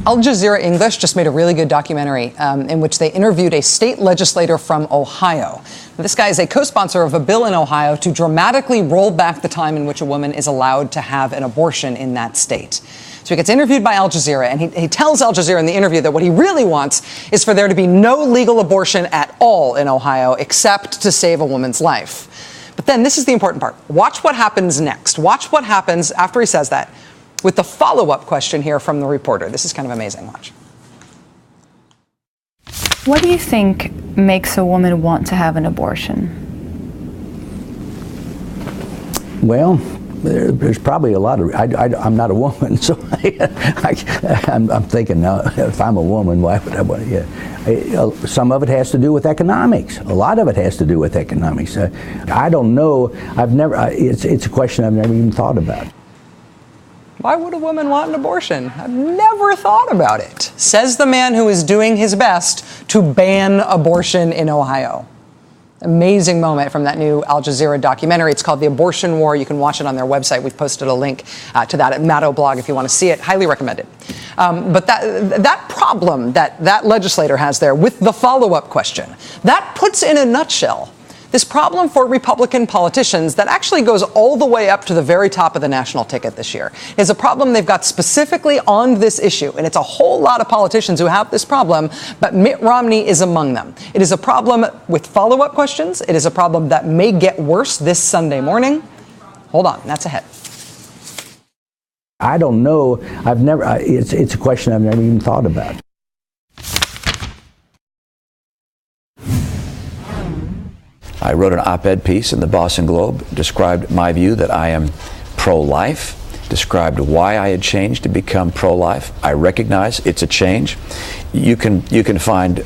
Al Jazeera English just made a really good documentary in which they interviewed a state legislator from Ohio. This guy is a co-sponsor of a bill in Ohio to dramatically roll back the time in which a woman is allowed to have an abortion in that state. So he gets interviewed by Al Jazeera, and he tells Al Jazeera in the interview that what he really wants is for there to be no legal abortion at all in Ohio except to save a woman's life. But then this is the important part. Watch what happens next. Watch what happens after he says that with the follow-up question here from the reporter. This is kind of amazing. Watch. What do you think makes a woman want to have an abortion? Well, there's probably a lot of. I'm not a woman, so I'm thinking now. If I'm a woman, why would I want to? Yeah, some of it has to do with economics. A lot of it has to do with economics. I don't know. I've never. It's a question I've never even thought about. Why would a woman want an abortion? I've never thought about it, says the man who is doing his best to ban abortion in Ohio. Amazing moment from that new Al Jazeera documentary. It's called The Abortion War. You can watch it on their website. We've posted a link to that at Maddow blog if you want to see it. Highly recommend it. But that problem that legislator has there with the follow-up question, that puts in a nutshell this problem for Republican politicians that actually goes all the way up to the very top of the national ticket this year. Is a problem they've got specifically on this issue. And it's a whole lot of politicians who have this problem, but Mitt Romney is among them. It is a problem with follow-up questions. It is a problem that may get worse this Sunday morning. Hold on, that's ahead. I don't know. I've never. It's a question I've never even thought about. I wrote an op-ed piece in the Boston Globe, described my view that I am pro-life, described why I had changed to become pro-life. I recognize it's a change. You can find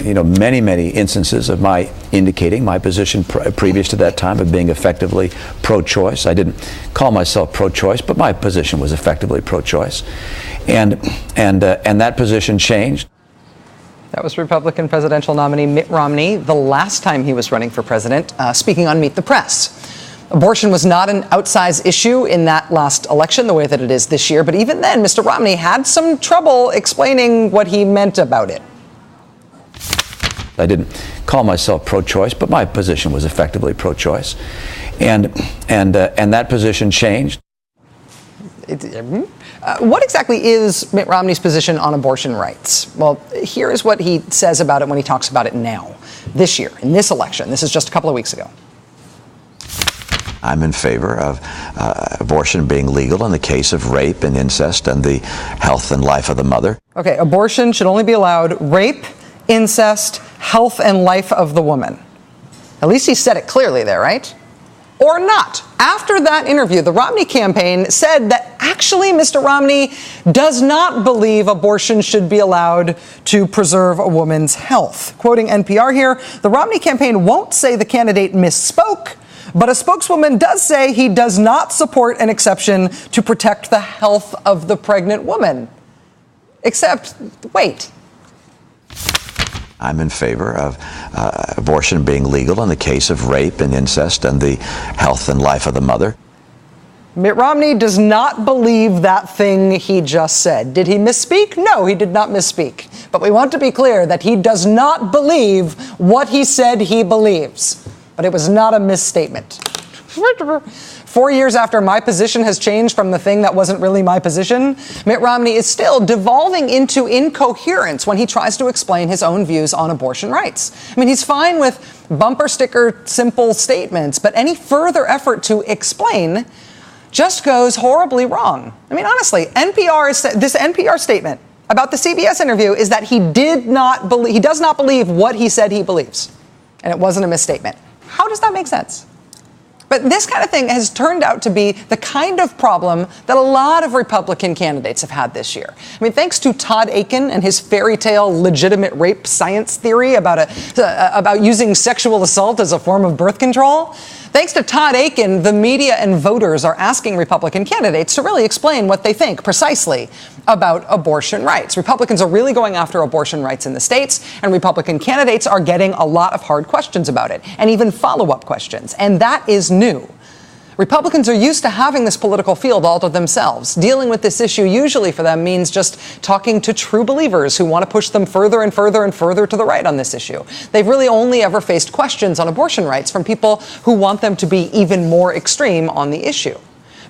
many instances of my indicating my position previous to that time of being effectively pro-choice. I didn't call myself pro-choice, but my position was effectively pro-choice, and that position changed. That was Republican presidential nominee Mitt Romney the last time he was running for president, speaking on Meet the Press. Abortion was not an outsized issue in that last election the way that it is this year, but even then, Mr. Romney had some trouble explaining what he meant about it. I didn't call myself pro-choice, but my position was effectively pro-choice, and that position changed. What exactly is Mitt Romney's position on abortion rights? Well, here is what he says about it when he talks about it now, this year, in this election. This is just a couple of weeks ago. I'm in favor of abortion being legal in the case of rape and incest and the health and life of the mother. Okay, abortion should only be allowed rape, incest, health and life of the woman. At least he said it clearly there, right? Or not. After that interview, the Romney campaign said that actually Mr. Romney does not believe abortion should be allowed to preserve a woman's health. Quoting NPR here, the Romney campaign won't say the candidate misspoke, but a spokeswoman does say he does not support an exception to protect the health of the pregnant woman. Except, wait. I'm in favor of abortion being legal in the case of rape and incest and the health and life of the mother. Mitt Romney does not believe that thing he just said. Did he misspeak? No, he did not misspeak. But we want to be clear that he does not believe what he said he believes. But it was not a misstatement. 4 years after my position has changed from the thing that wasn't really my position, Mitt Romney is still devolving into incoherence when he tries to explain his own views on abortion rights. I mean, he's fine with bumper sticker simple statements, but any further effort to explain just goes horribly wrong. I mean, honestly, this NPR statement about the CBS interview is that he does not believe what he said he believes. And it wasn't a misstatement. How does that make sense? But this kind of thing has turned out to be the kind of problem that a lot of Republican candidates have had this year. I mean, thanks to Todd Akin and his fairy tale legitimate rape science theory about using sexual assault as a form of birth control. Thanks to Todd Akin, the media and voters are asking Republican candidates to really explain what they think precisely about abortion rights. Republicans are really going after abortion rights in the states, and Republican candidates are getting a lot of hard questions about it, and even follow-up questions. And that is new. Republicans are used to having this political field all to themselves. Dealing with this issue usually for them means just talking to true believers who want to push them further and further and further to the right on this issue. They've really only ever faced questions on abortion rights from people who want them to be even more extreme on the issue.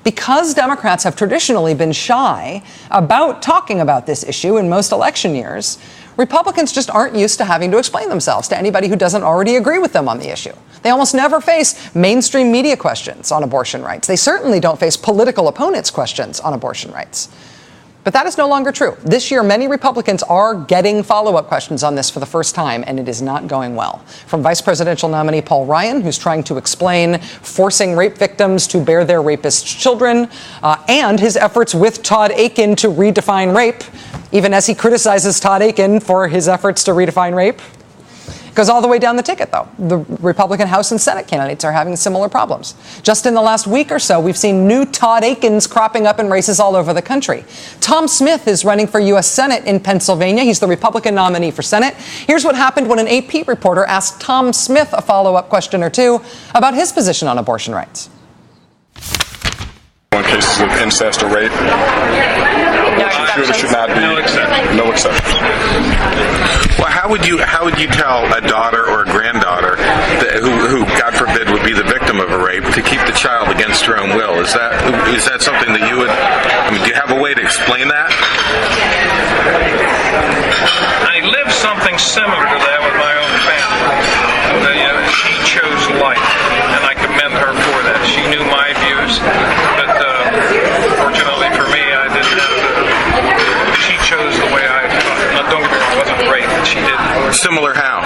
Because Democrats have traditionally been shy about talking about this issue in most election years, Republicans just aren't used to having to explain themselves to anybody who doesn't already agree with them on the issue. They almost never face mainstream media questions on abortion rights. They certainly don't face political opponents' questions on abortion rights. But that is no longer true. This year, many Republicans are getting follow-up questions on this for the first time, and it is not going well. From Vice Presidential nominee Paul Ryan, who's trying to explain forcing rape victims to bear their rapist children, and his efforts with Todd Akin to redefine rape, even as he criticizes Todd Akin for his efforts to redefine rape. Goes all the way down the ticket, though. The Republican House and Senate candidates are having similar problems. Just in the last week or so, we've seen new Todd Akins cropping up in races all over the country. Tom Smith is running for U.S. Senate in Pennsylvania. He's the Republican nominee for Senate. Here's what happened when an AP reporter asked Tom Smith a follow-up question or two about his position on abortion rights. In cases of incest or rape, abortion should or should not be. No exception. Well, how would you tell a daughter or a granddaughter who God forbid would be the victim of a rape to keep the child against her own will? Is that something that you would? Do you have a way to explain that? I lived something similar to that with my own family. She chose life, and I commend her for that. She knew my views, but fortunately for me, I didn't have to. She chose the way I thought. Now, don't get me wrong, it wasn't rape, but she did. Similar how?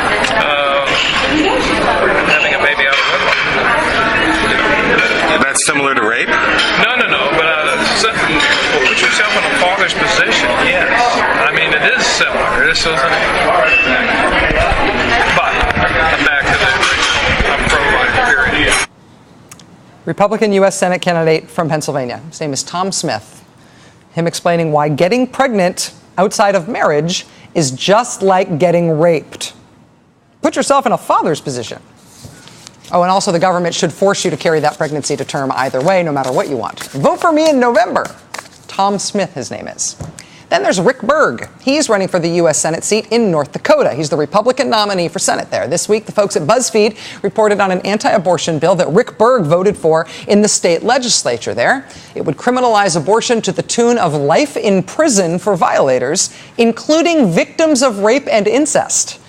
Having a baby out of wedlock. That's similar to rape? No, but put yourself in a father's position, yes. I mean, it is similar. This isn't. But I'm back to the original. I'm pro-life, period. Republican U.S. Senate candidate from Pennsylvania. His name is Tom Smith. Him explaining why getting pregnant outside of marriage is just like getting raped. Put yourself in a father's position. Oh, and also the government should force you to carry that pregnancy to term either way, no matter what you want. Vote for me in November. Tom Smith, his name is. Then there's Rick Berg. He's running for the U.S. Senate seat in North Dakota. He's the Republican nominee for Senate there. This week, the folks at BuzzFeed reported on an anti-abortion bill that Rick Berg voted for in the state legislature there. It would criminalize abortion to the tune of life in prison for violators, including victims of rape and incest.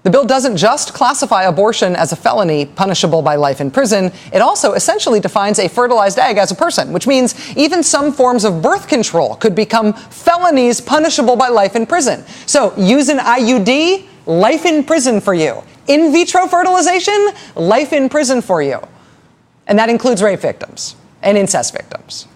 The bill doesn't just classify abortion as a felony punishable by life in prison. It also essentially defines a fertilized egg as a person, which means even some forms of birth control could become felonies punishable by life in prison. So use an IUD, life in prison for you. In vitro fertilization, life in prison for you. And that includes rape victims and incest victims.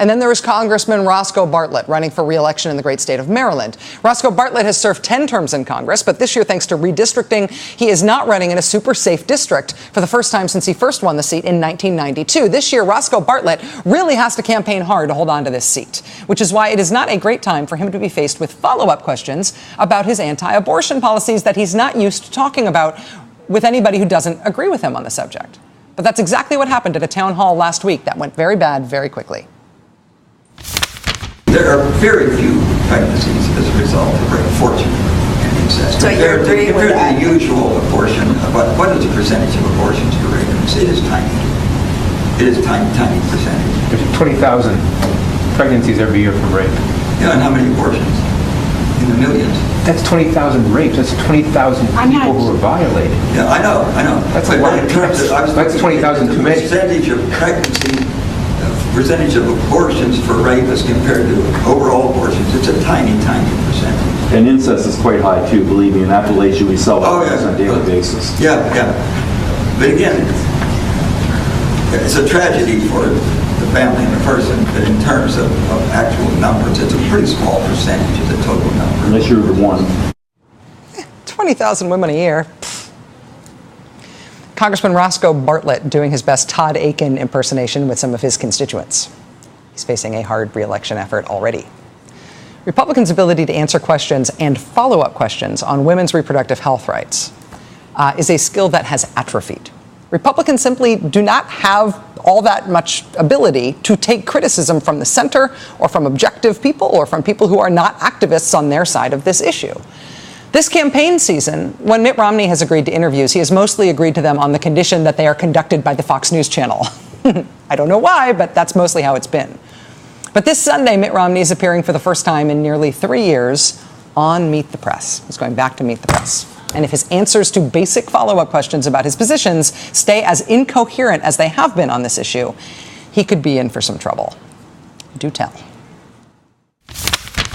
And then there is Congressman Roscoe Bartlett running for re-election in the great state of Maryland. Roscoe Bartlett has served 10 terms in Congress, but this year, thanks to redistricting, he is not running in a super safe district for the first time since he first won the seat in 1992. This year, Roscoe Bartlett really has to campaign hard to hold on to this seat, which is why it is not a great time for him to be faced with follow-up questions about his anti-abortion policies that he's not used to talking about with anybody who doesn't agree with him on the subject. But that's exactly what happened at a town hall last week that went very bad very quickly. There are very few pregnancies as a result of rape, fortunately, and incest. So you agree with that? The usual abortion, what is the percentage of abortions to rape? It is tiny. It is a tiny, tiny percentage. There's 20,000 pregnancies every year from rape. Yeah, and how many abortions? In the millions. That's 20,000 rapes. That's 20,000 people who are violated. Yeah, I know. That's a lot of pregnancies. That's 20,000 too many. Percentage of pregnancy, percentage of abortions for rape as compared to overall abortions, it's a tiny, tiny percentage. And incest is quite high too, believe me. In Appalachia, we sell that on a daily basis. Yeah. But again, it's a tragedy for the family and the person, but in terms of actual numbers, it's a pretty small percentage of the total number. Unless you're the one. 20,000 women a year. Congressman Roscoe Bartlett doing his best Todd Akin impersonation with some of his constituents. He's facing a hard re-election effort already. Republicans' ability to answer questions and follow-up questions on women's reproductive health rights is a skill that has atrophied. Republicans simply do not have all that much ability to take criticism from the center or from objective people or from people who are not activists on their side of this issue. This campaign season, when Mitt Romney has agreed to interviews, he has mostly agreed to them on the condition that they are conducted by the Fox News channel. I don't know why, but that's mostly how it's been. But this Sunday, Mitt Romney is appearing for the first time in nearly 3 years on Meet the Press. He's going back to Meet the Press. And if his answers to basic follow-up questions about his positions stay as incoherent as they have been on this issue, he could be in for some trouble. Do tell.